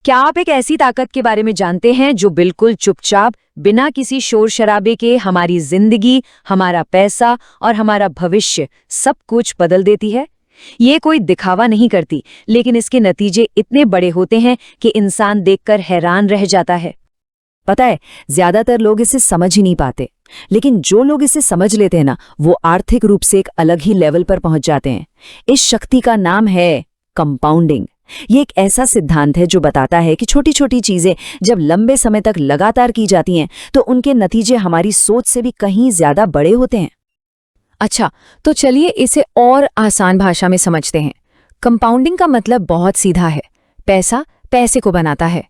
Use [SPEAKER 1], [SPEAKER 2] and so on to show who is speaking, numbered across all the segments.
[SPEAKER 1] क्या आप एक ऐसी ताकत के बारे में जानते हैं जो बिल्कुल चुपचाप, बिना किसी शोर शराबे के हमारी जिंदगी, हमारा पैसा और हमारा भविष्य सब कुछ बदल देती है? ये कोई दिखावा नहीं करती, लेकिन इसके नतीजे इतने बड़े होते हैं कि इंसान देखकर हैरान रह जाता है।
[SPEAKER 2] पता है, ज्यादातर लोग इसे समझ ही नहीं पाते, लेकिन जो लोग इसे समझ लेते हैं ना, वो आर्थिक रूप से एक अलग ही लेवल पर पहुंच जाते हैं। इस शक्ति का नाम है कंपाउंडिंग। ये एक ऐसा सिद्धांत है जो बताता है कि छोटी छोटी चीजें जब लंबे समय तक लगातार की जाती हैं, तो उनके नतीजे हमारी सोच से भी कहीं ज्यादा बड़े होते हैं।
[SPEAKER 1] अच्छा, तो चलिए इसे और आसान भाषा में समझते हैं। कंपाउंडिंग का मतलब बहुत सीधा है। पैसा पैसे को बनाता है,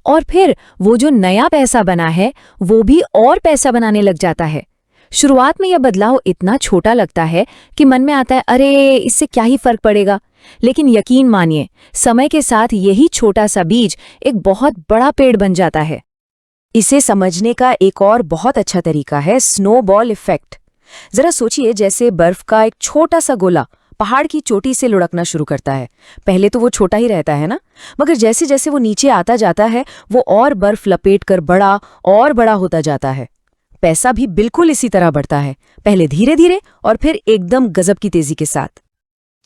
[SPEAKER 1] और फिर वो जो नया पैसा बना है वो भी और पैसा बनाने लग जाता है। शुरुआत में यह बदलाव इतना छोटा लगता है कि मन में आता है, अरे इससे क्या ही फर्क पड़ेगा। लेकिन यकीन मानिए, समय के साथ यही छोटा सा बीज एक बहुत बड़ा पेड़ बन जाता है।
[SPEAKER 2] इसे समझने का एक और बहुत अच्छा तरीका है स्नोबॉल इफेक्ट। जरा सोचिए, जैसे बर्फ का एक छोटा सा गोला पहाड़ की चोटी से लुढ़कना शुरू करता है। पहले तो वो छोटा ही रहता है ना, मगर जैसे जैसे वो नीचे आता जाता है, वो और बर्फ लपेटकर बड़ा और बड़ा होता जाता है। पैसा भी बिल्कुल इसी तरह बढ़ता है, पहले धीरे धीरे और फिर एकदम गजब की तेजी के साथ।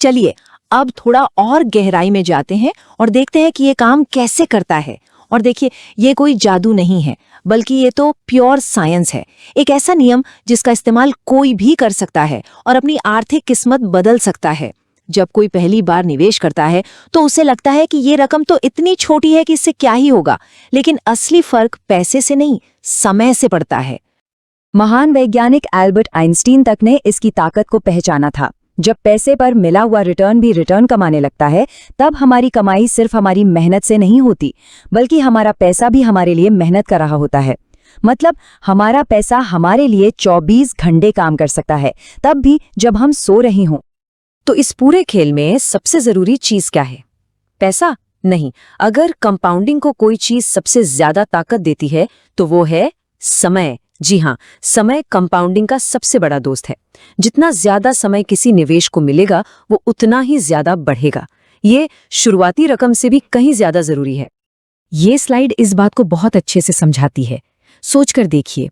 [SPEAKER 2] चलिए अब थोड़ा और गहराई में जाते हैं और देखते हैं कि ये काम कैसे करता है। और देखिए, ये कोई जादू नहीं है, बल्कि ये तो प्योर साइंस है। एक ऐसा नियम जिसका इस्तेमाल कोई भी कर सकता है और अपनी आर्थिक किस्मत बदल सकता है। जब कोई पहली बार निवेश करता है तो उसे लगता है कि ये रकम तो इतनी छोटी है कि इससे क्या ही होगा, लेकिन असली फर्क पैसे से नहीं, समय से पड़ता है। महान वैज्ञानिक एल्बर्ट आइंस्टीन तक ने इसकी ताकत को पहचाना था। जब पैसे पर मिला हुआ रिटर्न भी रिटर्न कमाने लगता है, तब हमारी कमाई सिर्फ हमारी मेहनत से नहीं होती, बल्कि हमारा पैसा भी हमारे लिए मेहनत कर रहा होता है। मतलब हमारा पैसा हमारे लिए 24 घंटे काम कर सकता है, तब भी जब हम सो रहे हों। तो इस पूरे खेल में सबसे जरूरी चीज क्या है? पैसा नहीं। अगर कंपाउंडिंग को कोई चीज सबसे ज्यादा ताकत देती है तो वो है समय। जी हाँ, समय कंपाउंडिंग का सबसे बड़ा दोस्त है। जितना ज्यादा समय किसी निवेश को मिलेगा, वो उतना ही ज्यादा बढ़ेगा। ये शुरुआती रकम से भी कहीं ज्यादा जरूरी है। ये स्लाइड इस बात को बहुत अच्छे से समझाती है। सोचकर देखिए,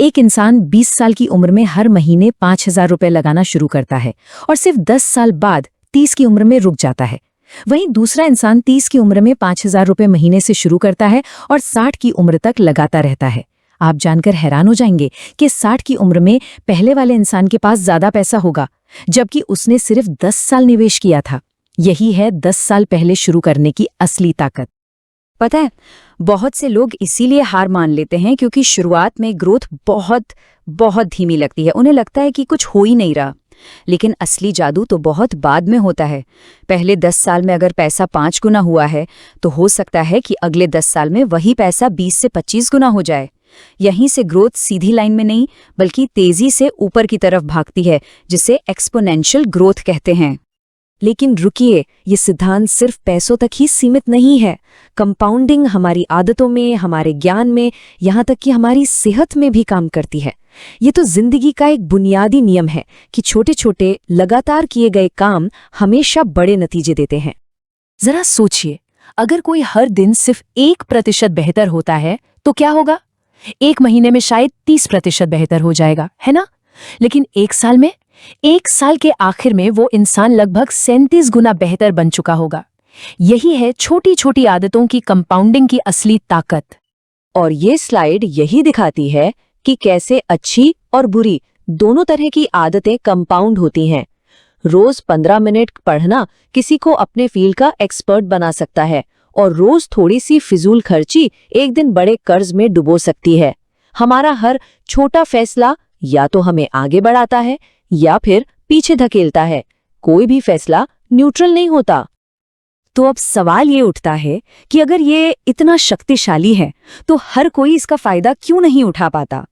[SPEAKER 2] एक इंसान 20 साल की उम्र में हर महीने 5,000 रुपए लगाना शुरू करता है और सिर्फ 10 साल बाद 30 की उम्र में रुक जाता है। वहीं दूसरा इंसान 30 की उम्र में 5,000 रुपए महीने से शुरू करता है और 60 की उम्र तक लगाता रहता है। आप जानकर हैरान हो जाएंगे कि 60 की उम्र में पहले वाले इंसान के पास ज्यादा पैसा होगा, जबकि उसने सिर्फ 10 साल निवेश किया था। यही है 10 साल पहले शुरू करने की असली ताकत। पता है, बहुत से लोग इसीलिए हार मान लेते हैं क्योंकि शुरुआत में ग्रोथ बहुत बहुत धीमी लगती है। उन्हें लगता है कि कुछ हो ही नहीं रहा, लेकिन असली जादू तो बहुत बाद में होता है। पहले 10 साल में अगर पैसा 5 गुना हुआ है, तो हो सकता है कि अगले 10 साल में वही पैसा 20 से 25 गुना हो जाए। यहीं से ग्रोथ सीधी लाइन में नहीं, बल्कि तेजी से ऊपर की तरफ भागती है, जिसे एक्सपोनेंशियल ग्रोथ कहते हैं। लेकिन रुकिए, ये सिद्धांत सिर्फ पैसों तक ही सीमित नहीं है। कंपाउंडिंग हमारी आदतों में, हमारे ज्ञान में, यहाँ तक कि हमारी सेहत में भी काम करती है। ये तो जिंदगी का एक बुनियादी नियम है कि छोटे छोटे लगातार किए गए काम हमेशा बड़े नतीजे देते हैं। जरा सोचिए, अगर कोई हर दिन सिर्फ 1% बेहतर होता है तो क्या होगा? एक महीने में शायद 30% बेहतर हो जाएगा, है ना? लेकिन एक साल में, एक साल के आखिर में वो इंसान लगभग 37 गुना बेहतर बन चुका होगा। यही है छोटी छोटी आदतों की कंपाउंडिंग की असली ताकत। और ये स्लाइड यही दिखाती है कि कैसे अच्छी और बुरी दोनों तरह की आदतें कंपाउंड होती हैं। रोज 15 मिनट पढ़ना किसी को अपने फील्ड का एक्सपर्ट बना सकता है, और रोज थोड़ी सी फिजूल खर्ची एक दिन बड़े कर्ज में डुबो सकती है। हमारा हर छोटा फैसला या तो हमें आगे बढ़ाता है या फिर पीछे धकेलता है। कोई भी फैसला न्यूट्रल नहीं होता। तो अब सवाल ये उठता है कि अगर ये इतना शक्तिशाली है, तो हर कोई इसका फायदा क्यों नहीं उठा पाता?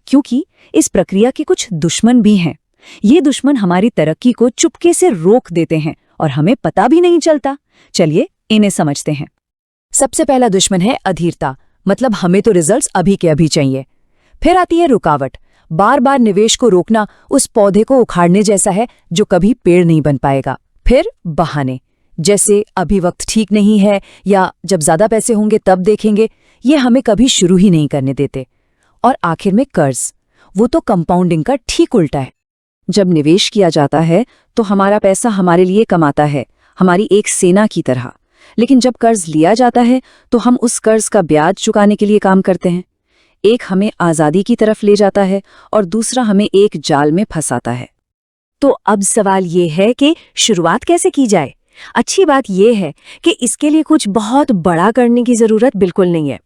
[SPEAKER 2] क्योंकि इस प्रक्रिया के कुछ दुश्मन भी हैं। ये दुश्मन हमारी तरक्की को चुपके से रोक देते हैं और हमें पता भी नहीं चलता। चलिए इन्हें समझते हैं। सबसे पहला दुश्मन है अधीरता, मतलब हमें तो रिजल्ट्स अभी के अभी चाहिए। फिर आती है रुकावट। बार बार निवेश को रोकना उस पौधे को उखाड़ने जैसा है जो कभी पेड़ नहीं बन पाएगा। फिर बहाने, जैसे अभी वक्त ठीक नहीं है या जब ज्यादा पैसे होंगे तब देखेंगे, ये हमें कभी शुरू ही नहीं करने देते। और आखिर में कर्ज, वो तो कंपाउंडिंग का ठीक उल्टा है। जब निवेश किया जाता है तो हमारा पैसा हमारे लिए कमाता है, हमारी एक सेना की तरह। लेकिन जब कर्ज लिया जाता है तो हम उस कर्ज का ब्याज चुकाने के लिए काम करते हैं। एक हमें आज़ादी की तरफ ले जाता है और दूसरा हमें एक जाल में फंसाता है। तो अब सवाल ये है कि शुरुआत कैसे की जाए? अच्छी बात यह है कि इसके लिए कुछ बहुत बड़ा करने की जरूरत बिल्कुल नहीं है।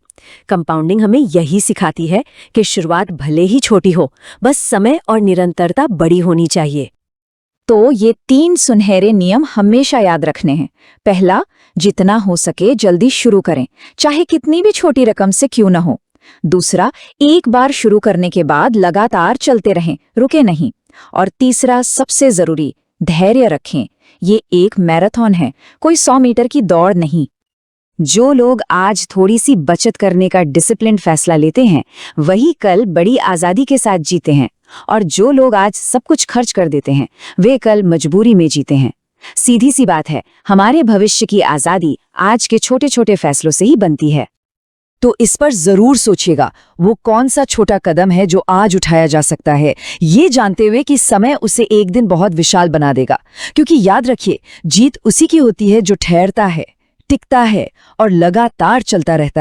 [SPEAKER 2] कंपाउंडिंग हमें यही सिखाती है कि शुरुआत भले ही छोटी हो, बस समय और निरंतरता बड़ी होनी चाहिए। तो ये 3 सुनहरे नियम हमेशा याद रखने हैं। पहला, जितना हो सके जल्दी शुरू करें, चाहे कितनी भी छोटी रकम से क्यों न हो। दूसरा, एक बार शुरू करने के बाद लगातार चलते रहें, रुके नहीं। और तीसरा, सबसे जरूरी, धैर्य रखें। ये एक मैराथन है, कोई 100 मीटर की दौड़ नहीं। जो लोग आज थोड़ी सी बचत करने का डिसिप्लिन फैसला लेते हैं, वही कल बड़ी आज़ादी के साथ जीते हैं। और जो लोग आज सब कुछ खर्च कर देते हैं, वे कल मजबूरी में जीते हैं। सीधी सी बात है, हमारे भविष्य की आज़ादी आज के छोटे छोटे फैसलों से ही बनती है। तो इस पर जरूर सोचिएगा, वो कौन सा छोटा कदम है जो आज उठाया जा सकता है, ये जानते हुए कि समय उसे एक दिन बहुत विशाल बना देगा। क्योंकि याद रखिए, जीत उसी की होती है जो ठहरता है, टिकता है और लगातार चलता रहता है।